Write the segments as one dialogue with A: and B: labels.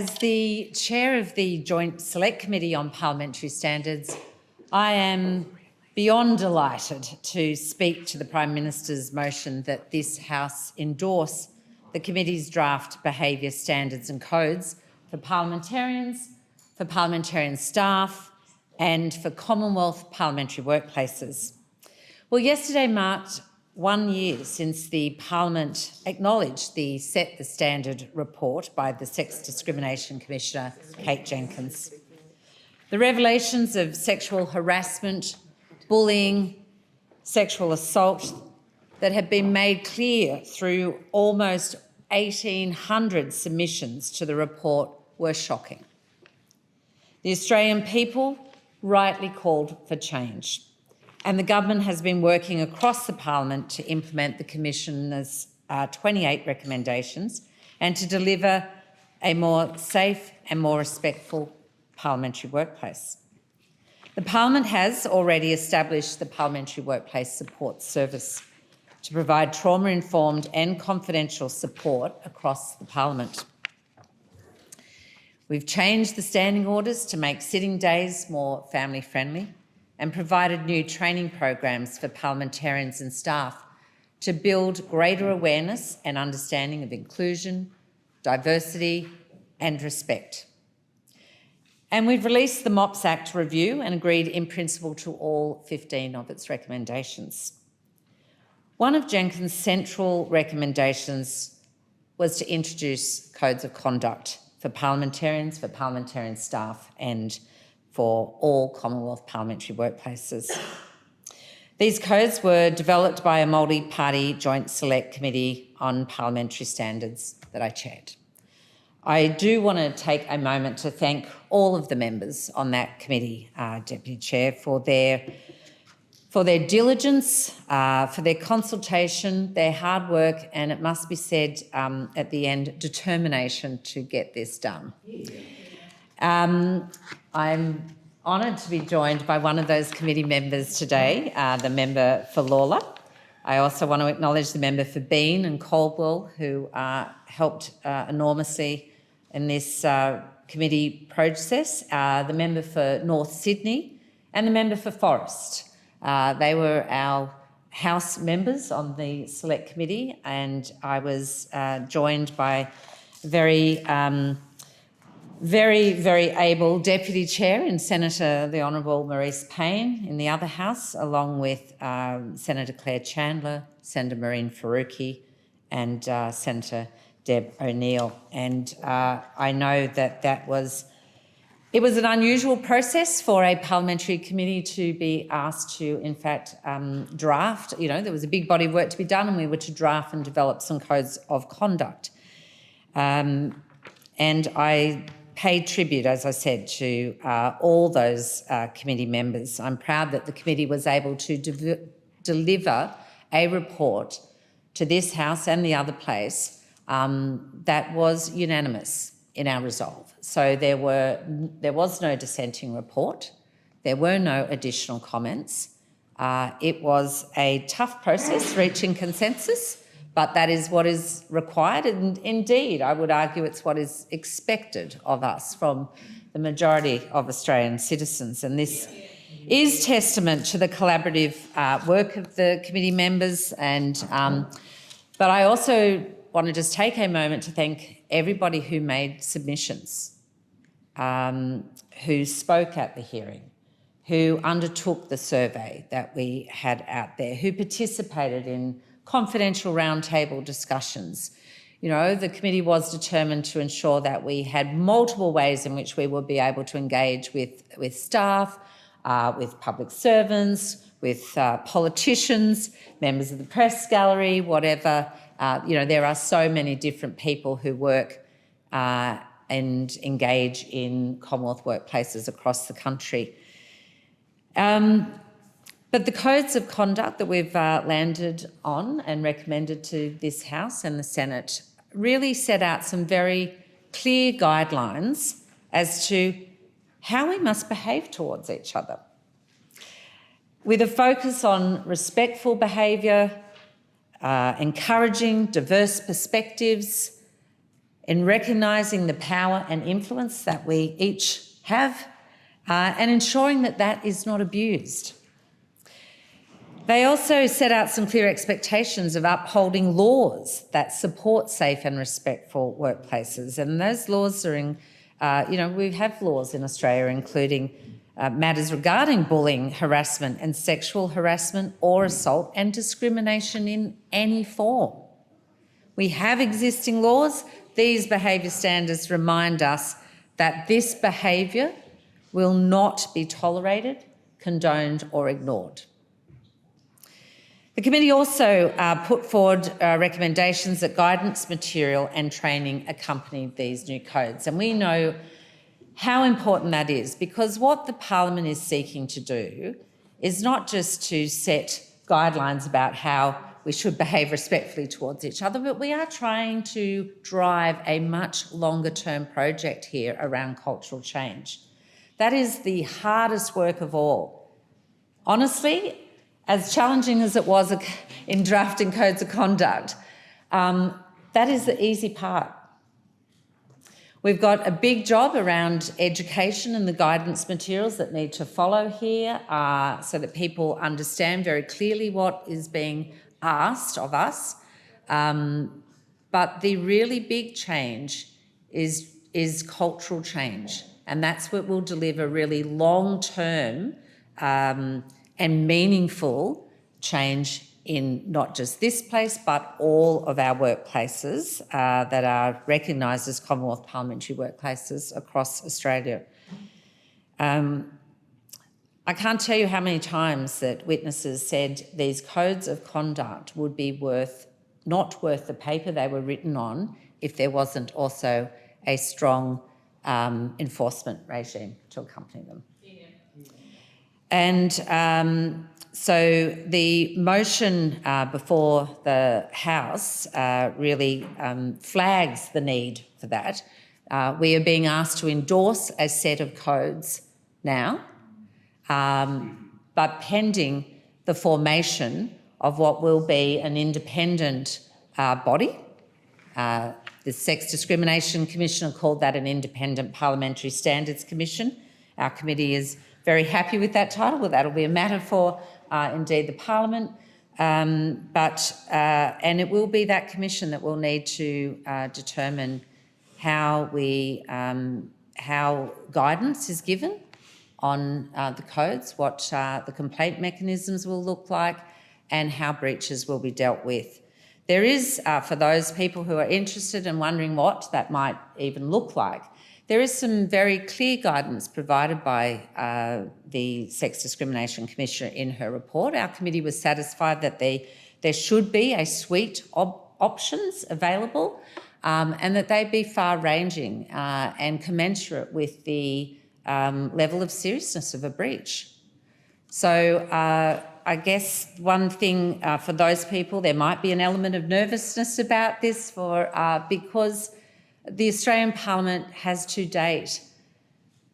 A: As the chair of the Joint Select Committee on Parliamentary Standards, I am beyond delighted to speak to the Prime Minister's motion that this House endorse the committee's draft behaviour standards and codes for parliamentarians, for parliamentarian staff and for Commonwealth parliamentary workplaces. Well, yesterday marked 1 year since the Parliament acknowledged the Set the Standard report by the Sex Discrimination Commissioner, Kate Jenkins. The revelations of sexual harassment, bullying, sexual assault that have been made clear through almost 1,800 submissions to the report were shocking. The Australian people rightly called for change, and the government has been working across the Parliament to implement the Commissioner's 28 recommendations and to deliver a more safe and more respectful parliamentary workplace. The Parliament has already established the Parliamentary Workplace Support Service to provide trauma-informed and confidential support across the Parliament. We've changed the standing orders to make sitting days more family-friendly and provided new training programs for parliamentarians and staff to build greater awareness and understanding of inclusion, diversity and respect. And we've released the MOPS Act review and agreed in principle to all 15 of its recommendations. One of Jenkins' central recommendations was to introduce codes of conduct for parliamentarians, for parliamentarian staff and for all Commonwealth parliamentary workplaces. These codes were developed by a multi-party Joint Select Committee on Parliamentary Standards that I chaired. I do want to take a moment to thank all of the members on that committee, Deputy Chair, for their diligence, for their consultation, their hard work, and it must be said at the end, determination to get this done. I'm honoured to be joined by one of those committee members today, the member for Lalor. I also want to acknowledge the member for Bean and Caldwell, who helped enormously in this committee process, the member for North Sydney and the member for Forest. They were our House members on the Select Committee, and I was joined by very able Deputy Chair and Senator the Honourable Maurice Payne in the other House, along with Senator Claire Chandler, Senator Marine Faruqi and Senator Deb O'Neill. And I know that it was an unusual process for a parliamentary committee to be asked to, in fact, draft. You know, there was a big body of work to be done and we were to draft and develop some codes of conduct. And I paid tribute, as I said, to all those committee members. I'm proud that the committee was able to deliver a report to this House and the other place that was unanimous in our resolve. So there was no dissenting report. There were no additional comments. It was a tough process reaching consensus, but that is what is required, and indeed, I would argue it's what is expected of us from the majority of Australian citizens. And this is testament to the collaborative work of the committee members. And but I also want to just take a moment to thank everybody who made submissions, who spoke at the hearing, who undertook the survey that we had out there, who participated in confidential roundtable discussions. You know, the committee was determined to ensure that we had multiple ways in which we would be able to engage with staff, with public servants, with politicians, members of the press gallery, whatever. You know, there are so many different people who work and engage in Commonwealth workplaces across the country. But the codes of conduct that we've landed on and recommended to this House and the Senate really set out some very clear guidelines as to how we must behave towards each other, with a focus on respectful behaviour, encouraging diverse perspectives, in recognising the power and influence that we each have and ensuring that that is not abused. They also set out some clear expectations of upholding laws that support safe and respectful workplaces. And those laws are in, we have laws in Australia including matters regarding bullying, harassment and sexual harassment or assault and discrimination in any form. We have existing laws. These behaviour standards remind us that this behaviour will not be tolerated, condoned or ignored. The committee also put forward recommendations that guidance material and training accompany these new codes. And we know how important that is, because what the Parliament is seeking to do is not just to set guidelines about how we should behave respectfully towards each other, but we are trying to drive a much longer-term project here around cultural change. That is the hardest work of all. Honestly, as challenging as it was in drafting codes of conduct, that is the easy part. We've got a big job around education and the guidance materials that need to follow here so that people understand very clearly what is being asked of us. But the really big change is cultural change, and that's what will deliver really long-term and meaningful change in not just this place, but all of our workplaces that are recognised as Commonwealth parliamentary workplaces across Australia. I can't tell you how many times that witnesses said these codes of conduct would be not worth the paper they were written on if there wasn't also a strong enforcement regime to accompany them. Yeah. And so the motion before the House really flags the need for that. We are being asked to endorse a set of codes now, but pending the formation of what will be an independent body. The Sex Discrimination Commission called that an Independent Parliamentary Standards Commission. Our committee is very happy with that title. Well, that'll be a matter for indeed the Parliament, and it will be that commission that will need to determine how guidance is given on the codes, what the complaint mechanisms will look like, and how breaches will be dealt with. There is, for those people who are interested and wondering what that might even look like, there is some very clear guidance provided by the Sex Discrimination Commissioner in her report. Our committee was satisfied that there should be a suite of options available and that they be far-ranging and commensurate with the level of seriousness of a breach. So I guess one thing for those people, there might be an element of nervousness about this because the Australian Parliament has to date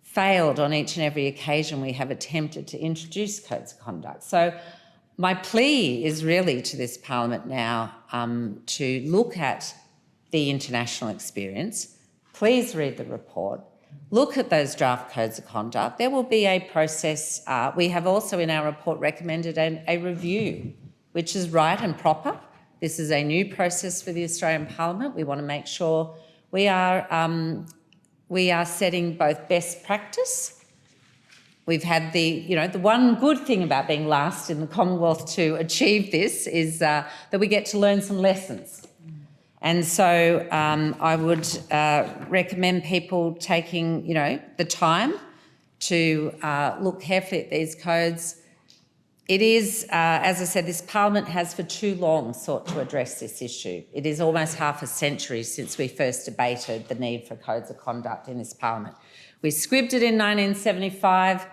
A: failed on each and every occasion we have attempted to introduce codes of conduct. So my plea is really to this Parliament now to look at the international experience. Please read the report. Look at those draft codes of conduct. There will be a process. We have also in our report recommended a review, which is right and proper. This is a new process for the Australian Parliament. We want to make sure we are setting both best practice. We've had the one good thing about being last in the Commonwealth to achieve this is that we get to learn some lessons. And so I would recommend people taking, the time to look carefully at these codes. It is, as I said, this Parliament has for too long sought to address this issue. It is almost half a century since we first debated the need for codes of conduct in this Parliament. We scribbled it in 1975.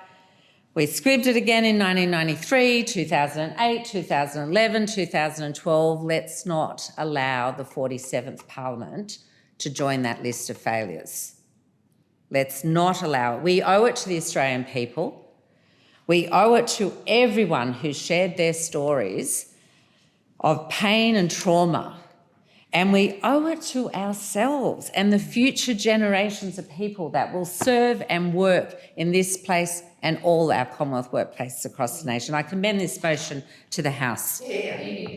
A: We scribbled it again in 1993, 2008, 2011, 2012. Let's not allow the 47th Parliament to join that list of failures. Let's not allow it. We owe it to the Australian people. We owe it to everyone who shared their stories of pain and trauma And we owe it to ourselves and the future generations of people that will serve and work in this place and all our Commonwealth workplaces across the nation. I commend this motion to the House.
B: Yeah.